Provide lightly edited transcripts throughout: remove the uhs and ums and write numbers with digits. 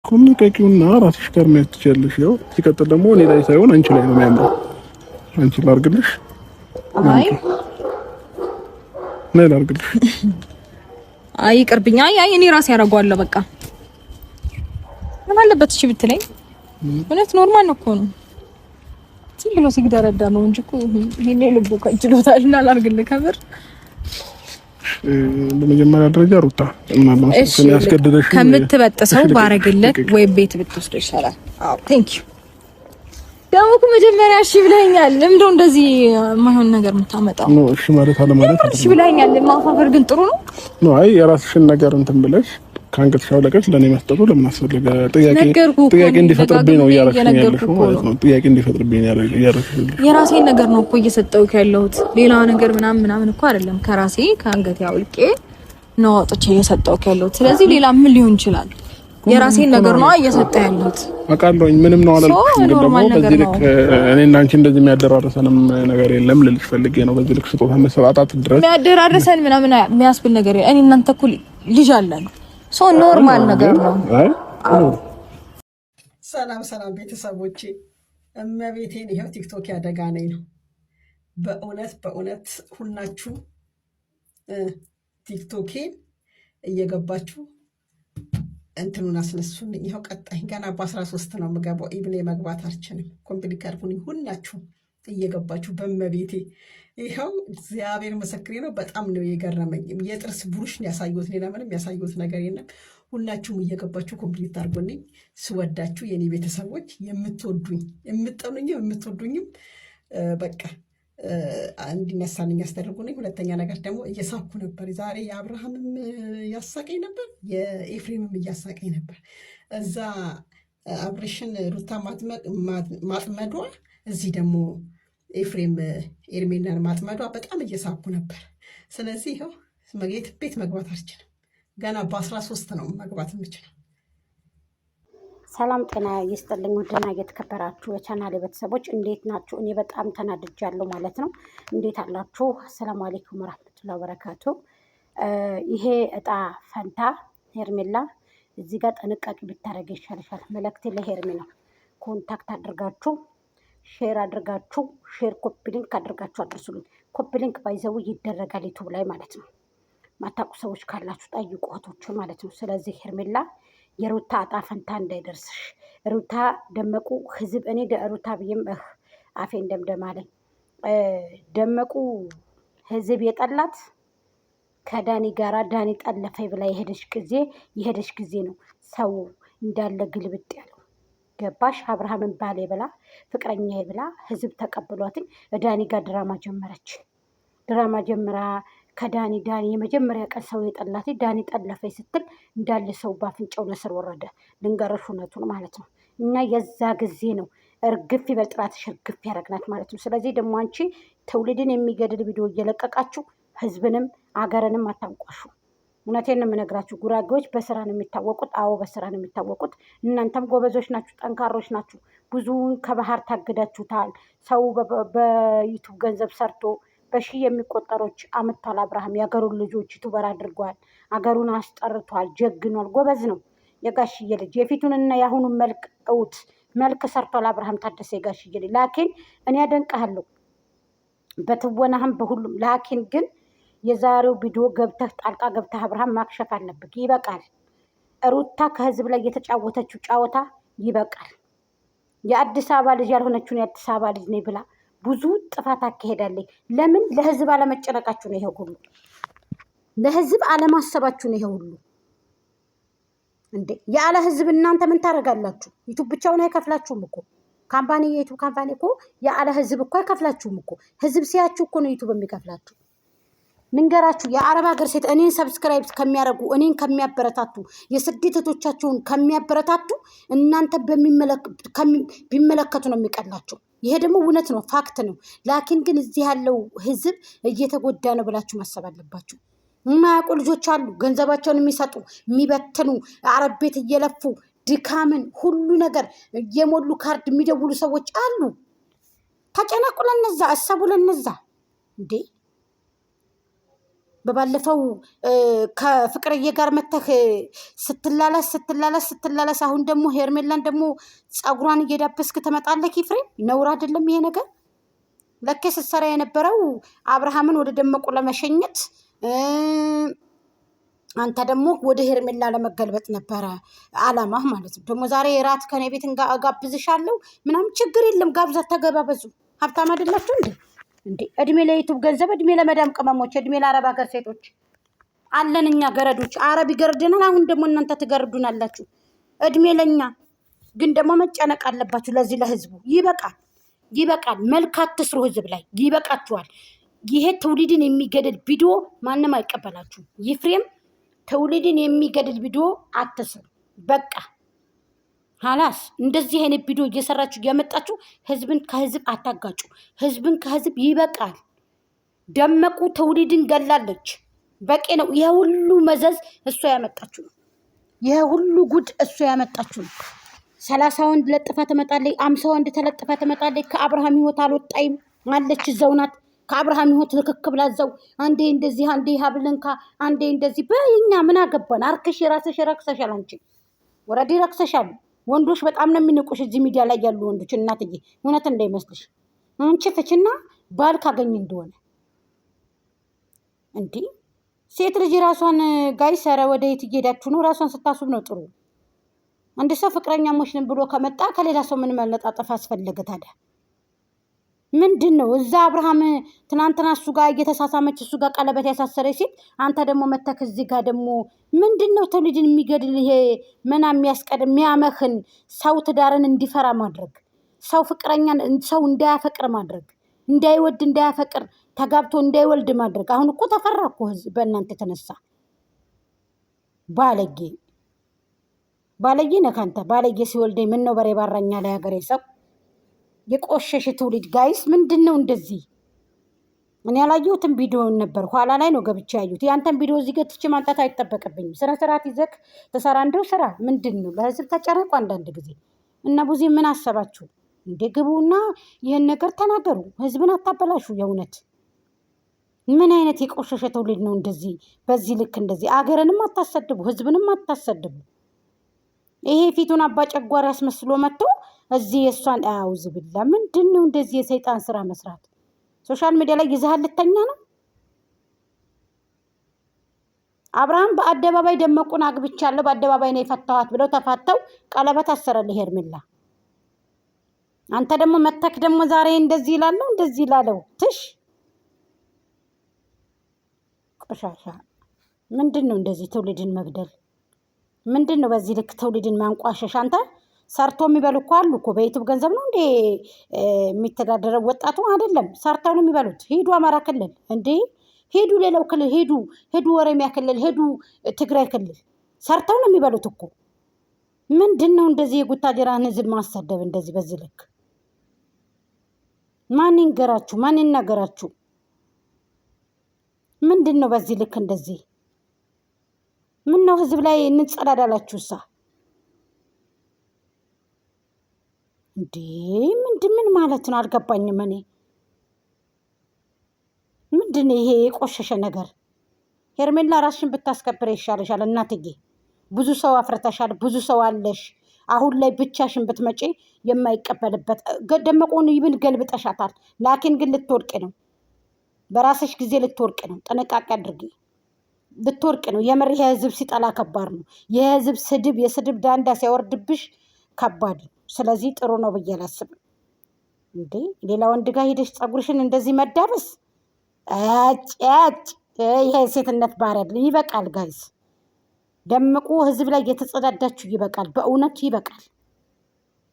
ኮንቀቂውና ራስሽ ጋር ነው ትችያለሽ። ያው ሲቀጥል ደግሞ እኔ ላይ ሳይሆን አንቺ ላይ ነው የሚያምረው። አንቺ ላርግልሽ? አይ ነይ ላርግልሽ። አይ ይቅርብኝ። አይ እኔ ራሴ ያደርገዋለሁ። በቃ ምን አለበት እሺ ብትለኝ? እውነት ኖርማል ነው እኮ ነው። ዝም ብሎ ሲግደረዳ ነው እንጂ እኮ ይሄኔ ልቡ ከጅሎታልና ላርግልህ ከብር በመጀመሪያ ደረጃ ሩታ እሺ ከምትበጥሰው ባረግልህ ወይ ቤት ብትወስድ ይሻላል። አዎ ቴንክ ዩ። ደግሞ መጀመሪያ እሺ ብለኛል። ለምንድን ነው እንደዚህ የማይሆን ነገር የምታመጣው? ነው እሺ ማለት አለ ማለት እሺ ብለኛል። ማፋፈር ግን ጥሩ ነው። ነው አይ የራስሽን ነገር እንትን ብለሽ ከአንገትሽ አውለቀሽ ለኔ መስጠቱ ለምን አስፈለገ? ጥያቄ እንዲፈጥርብኝ ነው እያረክሽኝ ማለት ነው። ጥያቄ እንዲፈጥርብኝ ያረክሽኝ የራሴን ነገር ነው እኮ እየሰጠሁት ያለሁት ሌላ ነገር ምናምን እኮ አይደለም። ከራሴ ከአንገቴ አውልቄ ነው አውጥቼ እየሰጠሁት ያለሁት። ስለዚህ ሌላ ምን ሊሆን ይችላል? የራሴን ነገር ነው እየሰጠሁ ያለሁት። አውቃለሁኝ ምንም ነው አላልኩሽም። ግን ደግሞ በዚህ ልክ እኔና አንቺ እንደዚህ የሚያደራርሰንም ነገር የለም ልልሽ ፈልጌ ነው። በዚህ ልክ ስጦታ መሰጣጣት ድረስ የሚያደራርሰን ምናምን የሚያስብል ነገር እኔ እናንተ እኮ ልጅ አለን። ሶ ኖርማል ነገር ነው። ሰላም ቤተሰቦቼ፣ እመቤቴን ይሄው ቲክቶክ ያደጋ ነኝ ነው። በእውነት ሁላችሁ ቲክቶኬን እየገባችሁ እንትኑን አስነሱልኝ። ይሄው ቀጣይ ገና በ13 ነው የምገባው። ኢብኔ መግባት አልችልም። ኮምፕሊት አድርጉኝ ሁላችሁ እየገባችሁ በመቤቴ። ይሄው እግዚአብሔር ምስክሬ ነው። በጣም ነው የገረመኝ። የጥርስ ብሩሽ ነው ያሳዩት፣ ሌላ ምንም ያሳዩት ነገር የለም። ሁላችሁም እየገባችሁ ኮምፕሊት አድርጉልኝ። ስወዳችሁ የኔ ቤተሰቦች፣ የምትወዱኝ የምትወዱኝም በቃ እንዲነሳልኝ ያስደርጉልኝ። ሁለተኛ ነገር ደግሞ እየሳኩ ነበር ዛሬ። የአብርሃምም እያሳቀኝ ነበር፣ የኤፍሬምም እያሳቀኝ ነበር። እዛ አብሬሽን ሩታ ማጥመዷ፣ እዚህ ደግሞ ኤፍሬም ኤርሜናን ማጥመዷ በጣም እየሳኩ ነበር። ስለዚህ ይኸው ቤት መግባት አልችልም። ገና በ13 ነው መግባት የምችለው። ሰላም ጤና ይስጥልኝ። ውድና እየተከበራችሁ የቻናሌ ቤተሰቦች እንዴት ናችሁ? እኔ በጣም ተናድጃለሁ ማለት ነው። እንዴት አላችሁ? አሰላሙ አለይኩም ወራህመቱላሂ ወበረካቱ። ይሄ እጣ ፈንታ ሄርሜላ እዚህ ጋር ጥንቃቄ ብታደርግ ይሻልሻል። መልእክቴ ለሄርሜ ነው። ኮንታክት አድርጋችሁ ሼር አድርጋችሁ ኮፒ ሊንክ አድርጋችሁ አድርሱልኝ። ኮፒ ሊንክ ባይዘው ይደረጋል ዩቲዩብ ላይ ማለት ነው። ማታውቁ ሰዎች ካላችሁ ጠይቁ እህቶች ማለት ነው። ስለዚህ ሄርሜላ የሩታ እጣ ፈንታ እንዳይደርስሽ። ሩታ ደመቁ ህዝብ እኔ ሩታ ብዬም አፌ እንደምደማለኝ ደመቁ ህዝብ የጠላት ከዳኒ ጋራ ዳኒ ጠለፈ ብላ የሄደሽ ጊዜ ነው ሰው እንዳለ ግልብጥ ያለው። ገባሽ? አብርሃምን ባሌ ብላ ፍቅረኛ ብላ ህዝብ ተቀብሏትኝ ዳኒ ጋር ድራማ ጀመረች። ድራማ ጀምራ ከዳኒ የመጀመሪያ ቀን ሰው የጠላት ዳኒ ጠለፈኝ ስትል እንዳለ ሰው ባፍንጫው ነስር ወረደ። ልንገርሽ እውነቱን ማለት ነው። እና የዛ ጊዜ ነው እርግፍ ይበልጥራትሽ እርግፍ ያረግናት ማለት ነው። ስለዚህ ደግሞ አንቺ ትውልድን የሚገድል ቪዲዮ እየለቀቃችሁ ህዝብንም አገርንም አታንቋሹ። እውነቴን ነው የምነግራችሁ። ጉራጌዎች በስራ ነው የሚታወቁት። አዎ በስራ ነው የሚታወቁት። እናንተም ጎበዞች ናችሁ፣ ጠንካሮች ናችሁ። ብዙውን ከባህር ታግዳችሁታል። ሰው በዩቱብ ገንዘብ ሰርቶ በሺህ የሚቆጠሮች አመቷል። አብርሃም የአገሩን ልጆች ዩቱበር አድርጓል። አገሩን አስጠርቷል። ጀግኗል። ጎበዝ ነው የጋሽዬ ልጅ። የፊቱንና የአሁኑን መልክ እውት መልክ ሰርቷል አብርሃም ታደሰ የጋሽዬ ልጅ። ላኪን እኔ አደንቅሃለሁ በትወናህም በሁሉም። ላኪን ግን የዛሬው ቪዲዮ ገብተህ ጣልቃ ገብተህ አብርሃም ማክሸፍ አለብህ። ይበቃል። ሩታ ከህዝብ ላይ የተጫወተችው ጫወታ ይበቃል። የአዲስ አበባ ልጅ ያልሆነችውን የአዲስ አበባ ልጅ ነኝ ብላ ብዙ ጥፋት አካሄዳለች። ለምን? ለህዝብ አለመጨነቃችሁ ነው ይሄ ሁሉ። ለህዝብ አለማሰባችሁ ነው ይሄ ሁሉ። እንዴ ያለ ህዝብ እናንተ ምን ታደርጋላችሁ? ዩቱብ ብቻውን አይከፍላችሁም እኮ ካምፓኒ፣ የዩቱብ ካምፓኒ እኮ ያለ ህዝብ እኮ አይከፍላችሁም እኮ። ህዝብ ሲያችሁ እኮ ነው ዩቱብ የሚከፍላችሁ። ንገራችሁ የአረብ ሀገር ሴት እኔን ሰብስክራይብ ከሚያደርጉ እኔን ከሚያበረታቱ የስደት እህቶቻቸውን ከሚያበረታቱ እናንተ ቢመለከቱ ነው የሚቀላቸው። ይሄ ደግሞ እውነት ነው፣ ፋክት ነው። ላኪን ግን እዚህ ያለው ህዝብ እየተጎዳ ነው ብላችሁ ማሰብ አለባችሁ። የማያውቁ ልጆች አሉ፣ ገንዘባቸውን የሚሰጡ የሚበትኑ፣ አረብ ቤት እየለፉ ድካምን ሁሉ ነገር እየሞሉ ካርድ የሚደውሉ ሰዎች አሉ። ተጨነቁ ለነዛ፣ አሰቡ ለነዛ። እንዴ በባለፈው ከፍቅርዬ ጋር መተህ ስትላላስ አሁን ደግሞ ሄርሜላን ደግሞ ፀጉሯን እየዳበስክ ትመጣለህ። ኤፍሬም ነውር አይደለም ይሄ ነገር? ለኬ ስትሰራ የነበረው አብርሃምን ወደ ደመቁ ለመሸኘት አንተ ደግሞ ወደ ሄርሜላ ለመገልበጥ ነበረ አላማህ ማለት ነው። ደግሞ ዛሬ ራት ከኔ ቤት ጋብዝሻለሁ ምናምን ችግር የለም ጋብዛት፣ ተገባበዙ። ሀብታም አይደላችሁ እንዴ? እድሜ ለዩቱብ ገንዘብ፣ እድሜ ለመዳም ቅመሞች፣ እድሜ ለአረብ ሀገር ሴቶች አለን እኛ ገረዶች። አረብ ይገርድናል፣ አሁን ደግሞ እናንተ ትገርዱናላችሁ። እድሜ ለኛ ግን ደግሞ መጨነቅ አለባችሁ ለዚህ ለህዝቡ። ይበቃል። መልክ አትስሩ ህዝብ ላይ ይበቃችኋል። ይሄ ትውልድን የሚገድል ቪዲዮ ማንም አይቀበላችሁም። ኤፍሬም ትውልድን የሚገድል ቪዲዮ አትስሩ። በቃ ሀላስ እንደዚህ አይነት ቪዲዮ እየሰራችሁ እያመጣችሁ ህዝብን ከህዝብ አታጋጩ። ህዝብን ከህዝብ ይበቃል። ደመቁ ትውልድን ገላለች። በቂ ነው። ይሄ ሁሉ መዘዝ እሷ ያመጣችሁ ነው። ይሄ ሁሉ ጉድ እሷ ያመጣችሁ ነው። 30 ወንድ ለጥፋ ትመጣለች፣ 50 ወንድ ተለጥፋ ትመጣለች። ከአብርሃም ህይወት አልወጣይም አለች፣ እዛው ናት። ከአብርሃም ህይወት ልክክ ብላ እዛው አንዴ እንደዚህ አንዴ ሀብልንካ አንዴ እንደዚህ በእኛ ምን አገባን? አርክሽ የራስሽ ረክሰሻል። አንቺ ወረዲ ረክሰሻል። ወንዶች በጣም ነው የሚንቁሽ እዚህ ሚዲያ ላይ ያሉ ወንዶች። እናትዬ እውነት እንዳይመስልሽ። አንቺ ፍችና ባል ካገኝ እንደሆነ እንዴ ሴት ልጅ ራሷን ጋይስ፣ ኧረ ወደ የት እየሄዳችሁ ነው? ራሷን ስታስብ ነው ጥሩ። አንድ ሰው ፍቅረኛሞች ነን ብሎ ከመጣ ከሌላ ሰው ምን መለጣጠፍ አስፈለገ ታዲያ? ምንድን ነው እዛ አብርሃም ትናንትና እሱ ጋር እየተሳሳመች እሱ ጋር ቀለበት ያሳሰረች ሴት፣ አንተ ደግሞ መተክ እዚህ ጋር ደግሞ ምንድን ነው ትውልድን የሚገድል ይሄ መና የሚያስቀድም የሚያመህን ሰው ትዳርን እንዲፈራ ማድረግ፣ ሰው ፍቅረኛን ሰው እንዳያፈቅር ማድረግ፣ እንዳይወድ እንዳያፈቅር ተጋብቶ እንዳይወልድ ማድረግ። አሁን እኮ ተፈራ እኮ ህዝብ በእናንተ የተነሳ። ባለጌ ነህ አንተ። ባለጌ ሲወልደኝ ምን ነው በሬ ባራኛ ላይ ሀገሬ ሰው የቆሸሽ ትውልድ ጋይስ፣ ምንድን ነው እንደዚህ? እኔ ያላየሁትን ቪዲዮን ነበር ኋላ ላይ ነው ገብቼ ያዩት። ያንተን ቪዲዮ እዚህ ጋር ትቼ ማምጣት አይጠበቅብኝም። ስነ ስርዓት ይዘህ ተሰራ እንደው ስራ። ምንድን ነው ለህዝብ ተጨነቁ። አንዳንድ ጊዜ እና ቡዜ ምን አሰባችሁ እንደ ግቡና ይህን ነገር ተናገሩ። ህዝብን አታበላሹ። የእውነት ምን አይነት የቆሸሸ ትውልድ ነው እንደዚህ? በዚህ ልክ እንደዚህ አገርንም አታሰድቡ፣ ህዝብንም አታሰድቡ። ይሄ ፊቱን አባ ጨጓራ ያስመስሎ መጥቶ እዚህ የእሷን አውዝ ብላ ምንድን ነው እንደዚህ የሰይጣን ስራ መስራት? ሶሻል ሚዲያ ላይ ይዘሃል ልተኛ ነው። አብርሃም በአደባባይ ደመቁን አግብቻለሁ በአደባባይ ነው የፈታኋት ብለው ተፋተው ቀለበት አሰረልህ ሄርሜላ። አንተ ደግሞ መተክ ደግሞ ዛሬ እንደዚህ ይላለው እንደዚህ ይላለው። ትሽ ቆሻሻ ምንድን ነው እንደዚህ ትውልድን መግደል? ምንድን ነው በዚህ ልክ ትውልድን ማንቋሸሽ? አንተ ሰርቶ የሚበሉ እኮ አሉ እኮ። በዩቱብ ገንዘብ ነው እንዴ የሚተዳደረው? ወጣቱ አይደለም ሰርተው ነው የሚበሉት። ሂዱ አማራ ክልል እንዴ፣ ሂዱ ሌላው ክልል ሂዱ ኦሮሚያ ክልል ሂዱ ትግራይ ክልል ሰርተው ነው የሚበሉት እኮ። ምንድን ነው እንደዚህ የጉታጀራን ህዝብ ማሰደብ እንደዚህ በዚህ ልክ? ማን ይንገራችሁ? ማን ይናገራችሁ? ምንድን ነው በዚህ ልክ እንደዚህ? ምን ነው ህዝብ ላይ እንጸዳዳላችሁሳ እንዴ? ምን ማለት ነው? አልገባኝም። እኔ ምንድን ይሄ የቆሸሸ ነገር? ሄርሜላ ራስሽን ብታስከብረ ይሻለሻል እናትዬ። ብዙ ሰው አፍርተሻል፣ ብዙ ሰው አለሽ። አሁን ላይ ብቻሽን ብትመጪ የማይቀበልበት ደመቁን ይብን ገልብጠሻታል። ላኪን ግን ልትወርቅ ነው፣ በራስሽ ጊዜ ልትወርቅ ነው። ጥንቃቄ አድርጊ። ልትወርቅ ነው። የምር የህዝብ ሲጠላ ከባድ ነው። የህዝብ ስድብ የስድብ ዳንዳ ሲያወርድብሽ ከባድ ነው። ስለዚህ ጥሩ ነው ብዬ አላስብም። እንዴ ሌላ ወንድ ጋር ሄደሽ ፀጉርሽን እንደዚህ መዳበስ ይሄ ሴትነት ባህሪ አይደለም። ይበቃል ጋይስ። ደምቁ ህዝብ ላይ የተጸዳዳችሁ ይበቃል። በእውነቱ ይበቃል።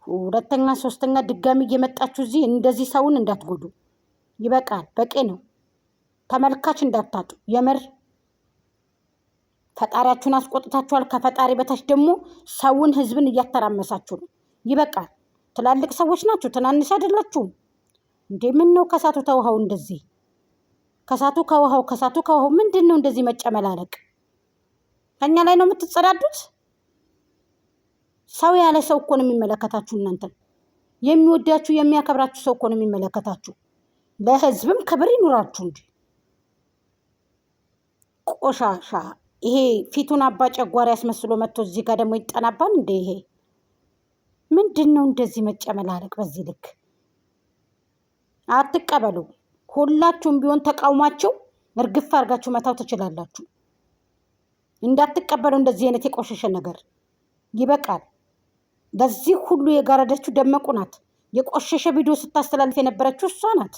ሁለተኛ ሶስተኛ ድጋሚ እየመጣችሁ እዚህ እንደዚህ ሰውን እንዳትጎዱ። ይበቃል። በቂ ነው። ተመልካች እንዳታጡ። የምር ፈጣሪያችሁን አስቆጥታችኋል። ከፈጣሪ በታች ደግሞ ሰውን ህዝብን እያተራመሳችሁ ነው። ይበቃል። ትላልቅ ሰዎች ናችሁ፣ ትናንሽ አይደላችሁም እንዴ? ምን ነው ከሳቱ ተውሃው እንደዚህ ከሳቱ ከውሃው ምንድን ነው እንደዚህ መጨመላለቅ? ከኛ ላይ ነው የምትጸዳዱት? ሰው ያለ ሰው እኮ ነው የሚመለከታችሁ። እናንተ የሚወዳችሁ የሚያከብራችሁ ሰው እኮ ነው የሚመለከታችሁ። ለህዝብም ክብር ይኑራችሁ እንጂ ቆሻሻ ይሄ ፊቱን አባ ጨጓራ ያስመስሎ መጥቶ እዚህ ጋር ደግሞ ይጠናባል እንዴ? ይሄ ምንድን ነው እንደዚህ መጨመላለቅ በዚህ ልክ? አትቀበሉ። ሁላችሁም ቢሆን ተቃውሟቸው እርግፍ አድርጋችሁ መታው ትችላላችሁ። እንዳትቀበሉ እንደዚህ አይነት የቆሸሸ ነገር ይበቃል። በዚህ ሁሉ የጋረደችው ደመቁ ናት። የቆሸሸ ቪዲዮ ስታስተላልፍ የነበረችው እሷ ናት።